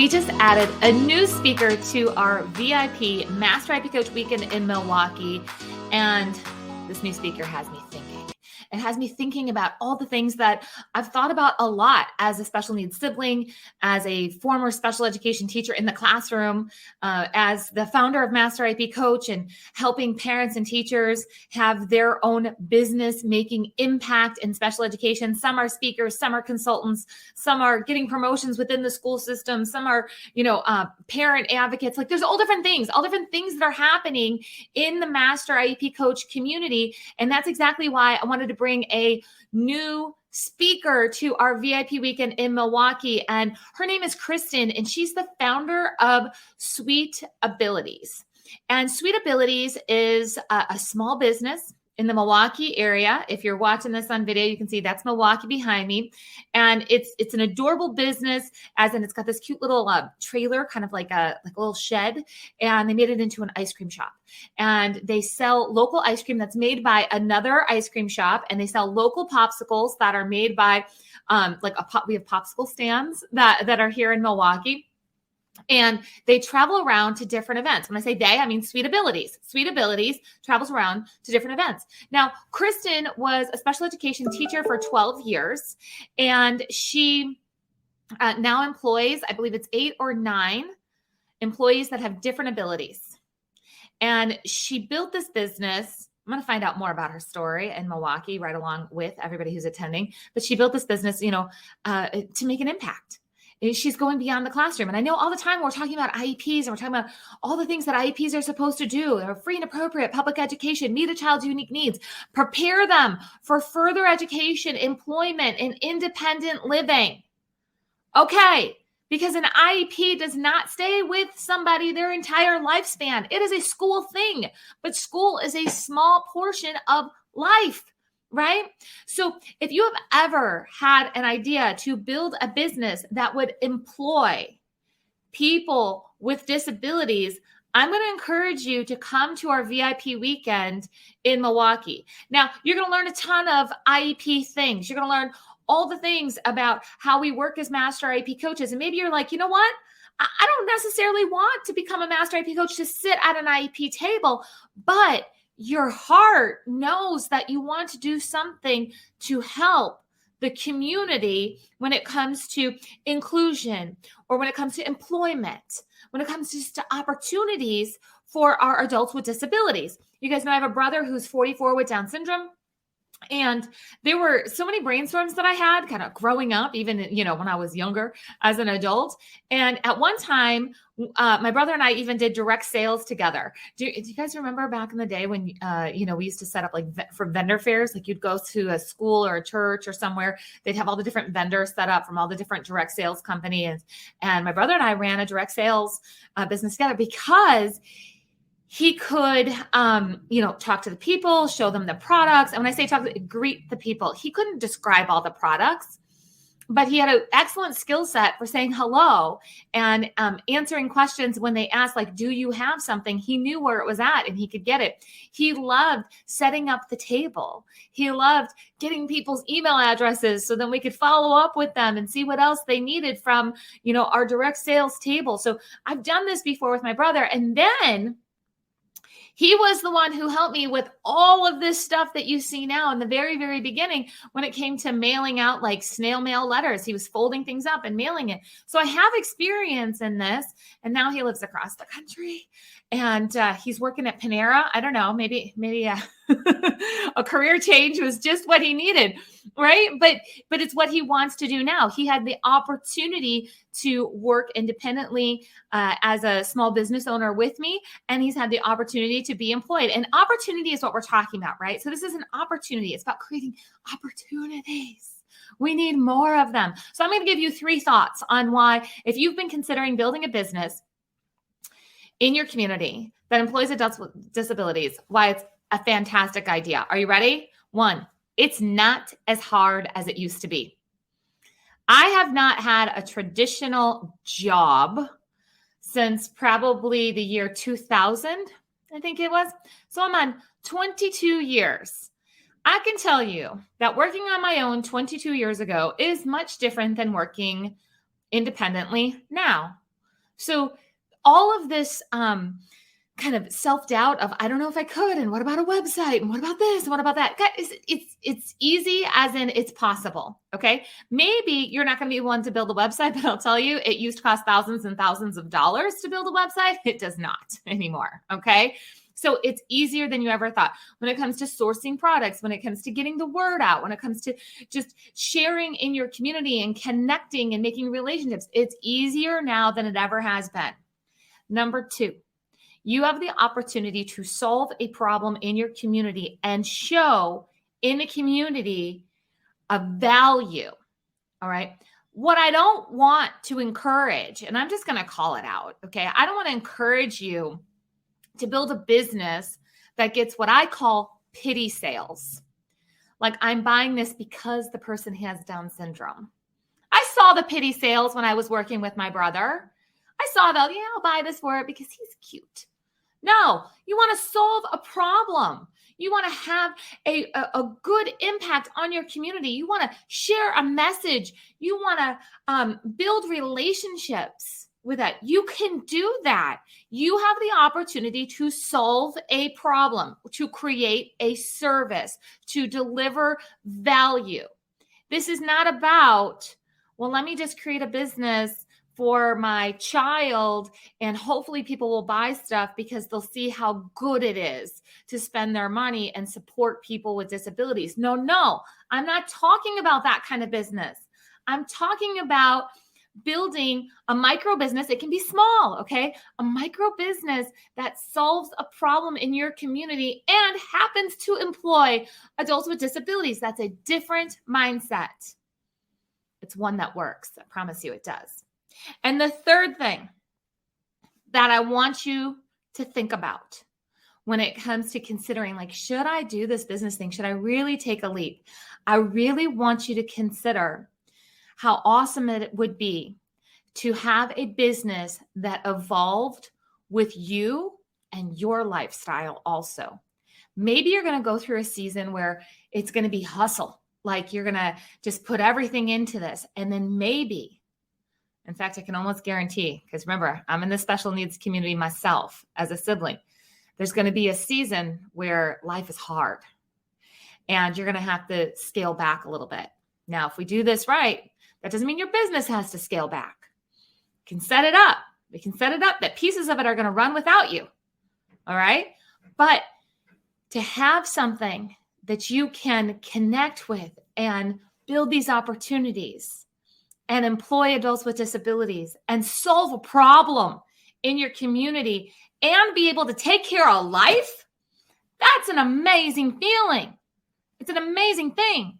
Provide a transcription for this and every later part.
We just added a new speaker to our VIP Master IP Coach Weekend in Milwaukee, and this new speaker has me thinking. It has me thinking about all the things that I've thought about a lot as a special needs sibling, as a former special education teacher in the classroom, as the founder of Master IP Coach, and helping parents and teachers have their own business making impact in special education. Some are speakers, some are consultants, some are getting promotions within the school system, some are, parent advocates. Like there's all different things that are happening in the Master IEP Coach community. And that's exactly why I wanted to bring a new speaker to our VIP weekend in Milwaukee. And her name is Kristen, and she's the founder of Sweet Abilities. And Sweet Abilities is a small business in the Milwaukee area. If you're watching this on video, you can see that's Milwaukee behind me. And it's an adorable business, as in it's got this cute little trailer, kind of like a little shed, and they made it into an ice cream shop. And they sell local ice cream that's made by another ice cream shop, and they sell local popsicles that are made by we have popsicle stands that are here in Milwaukee. And they travel around to different events. When I say they, I mean Sweet Abilities. Sweet Abilities travels around to different events. Now, Kristen was a special education teacher for 12 years, and she now employs, I believe it's 8 or 9 employees that have different abilities. And she built this business. I'm going to find out more about her story in Milwaukee right along with everybody who's attending. But she built this business, to make an impact. She's going beyond the classroom. And I know all the time we're talking about IEPs and we're talking about all the things that IEPs are supposed to do. They're free and appropriate public education, meet a child's unique needs, prepare them for further education, employment, and independent living. Okay, because an IEP does not stay with somebody their entire lifespan. It is a school thing, but school is a small portion of life. Right? So if you have ever had an idea to build a business that would employ people with disabilities, I'm going to encourage you to come to our VIP weekend in Milwaukee. Now, you're going to learn a ton of IEP things. You're going to learn all the things about how we work as Master IEP coaches. And maybe you're like, you know what? I don't necessarily want to become a Master IEP coach to sit at an IEP table, but your heart knows that you want to do something to help the community when it comes to inclusion, or when it comes to employment, when it comes to just opportunities for our adults with disabilities. You guys know I have a brother who's 44 with Down syndrome. And there were so many brainstorms that I had kind of growing up, even, when I was younger as an adult. And at one time, my brother and I even did direct sales together. Do you guys remember back in the day when, we used to set up for vendor fairs? Like you'd go to a school or a church or somewhere, they'd have all the different vendors set up from all the different direct sales companies. And my brother and I ran a direct sales business together because he could, talk to the people, show them the products. And when I say greet the people, he couldn't describe all the products, but he had an excellent skill set for saying hello and answering questions when they asked, like, do you have something? He knew where it was at and he could get it. He loved setting up the table. He loved getting people's email addresses so then we could follow up with them and see what else they needed from, our direct sales table. So I've done this before with my brother. And then he was the one who helped me with all of this stuff that you see now in the very, very beginning when it came to mailing out like snail mail letters. He was folding things up and mailing it. So I have experience in this. And now he lives across the country and he's working at Panera. I don't know, maybe a career change was just what he needed, right? But it's what he wants to do now. He had the opportunity to work independently as a small business owner with me, and he's had the opportunity to be employed. And opportunity is what we're talking about, right? So this is an opportunity. It's about creating opportunities. We need more of them. So I'm going to give you 3 thoughts on why, if you've been considering building a business in your community that employs adults with disabilities, why it's a fantastic idea. Are you ready? 1, it's not as hard as it used to be. I have not had a traditional job since probably the year 2000, I think it was. So I'm on 22 years. I can tell you that working on my own 22 years ago is much different than working independently now. So all of this kind of self-doubt of, I don't know if I could, and what about a website, and what about this, and what about that? Guys, it's easy, as in it's possible, okay? Maybe you're not going to be one to build a website, but I'll tell you, it used to cost thousands and thousands of dollars to build a website. It does not anymore, okay? So it's easier than you ever thought. When it comes to sourcing products, when it comes to getting the word out, when it comes to just sharing in your community and connecting and making relationships, it's easier now than it ever has been. Number 2, you have the opportunity to solve a problem in your community and show in the community a value. All right. What I don't want to encourage, and I'm just going to call it out, okay? I don't want to encourage you to build a business that gets what I call pity sales. Like, I'm buying this because the person has Down syndrome. I saw the pity sales when I was working with my brother. I saw that, yeah, I'll buy this for it because he's cute. No, you want to solve a problem. You want to have a good impact on your community. You want to share a message. You want to build relationships with that. You can do that. You have the opportunity to solve a problem, to create a service, to deliver value. This is not about, well, let me just create a business for my child and hopefully people will buy stuff because they'll see how good it is to spend their money and support people with disabilities. No, I'm not talking about that kind of business. I'm talking about building a micro business. It can be small, okay? A micro business that solves a problem in your community and happens to employ adults with disabilities. That's a different mindset. It's one that works. I promise you it does. And the third thing that I want you to think about when it comes to considering, like, should I do this business thing? Should I really take a leap? I really want you to consider how awesome it would be to have a business that evolved with you and your lifestyle also. Maybe you're going to go through a season where it's going to be hustle, like you're going to just put everything into this. And then maybe, in fact, I can almost guarantee, because remember, I'm in the special needs community myself as a sibling, there's going to be a season where life is hard and you're going to have to scale back a little bit. Now, if we do this right, that doesn't mean your business has to scale back. You can set it up. We can set it up that pieces of it are going to run without you. All right. But to have something that you can connect with and build these opportunities and employ adults with disabilities and solve a problem in your community and be able to take care of life, that's an amazing feeling. It's an amazing thing.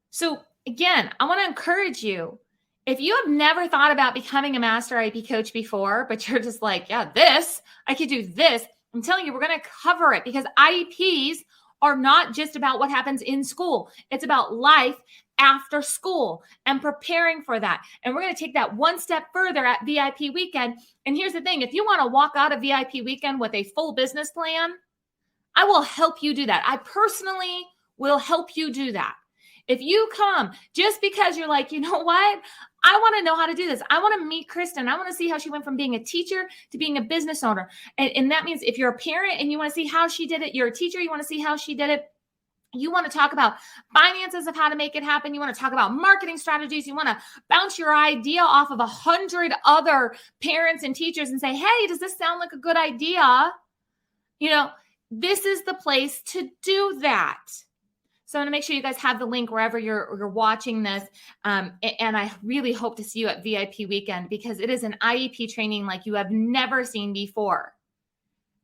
So again, I want to encourage you, if you have never thought about becoming a master IEP coach before, but you're just like, yeah, I could do this. I'm telling you, we're going to cover it because IEPs are not just about what happens in school. It's about life after school and preparing for that. And we're going to take that one step further at VIP weekend. And here's the thing. If you want to walk out of VIP weekend with a full business plan, I will help you do that. I personally will help you do that. If you come just because you're like, you know what? I want to know how to do this. I want to meet Kristen. I want to see how she went from being a teacher to being a business owner. And that means if you're a parent and you want to see how she did it, you're a teacher, you want to see how she did it. You want to talk about finances of how to make it happen. You want to talk about marketing strategies. You want to bounce your idea off of 100 other parents and teachers and say, hey, does this sound like a good idea? You know, this is the place to do that. So I'm going to make sure you guys have the link wherever you're watching this. And I really hope to see you at VIP weekend because it is an IEP training like you have never seen before.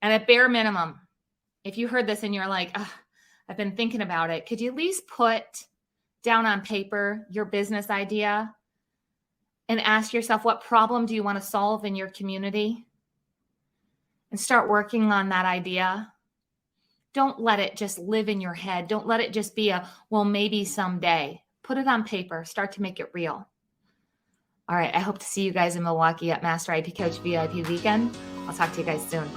And at bare minimum, if you heard this and you're like, I've been thinking about it, could you at least put down on paper your business idea and ask yourself, what problem do you want to solve in your community? And start working on that idea. Don't let it just live in your head. Don't let it just be well, maybe someday. Put it on paper. Start to make it real. All right. I hope to see you guys in Milwaukee at Master IEP Coach VIP weekend. I'll talk to you guys soon.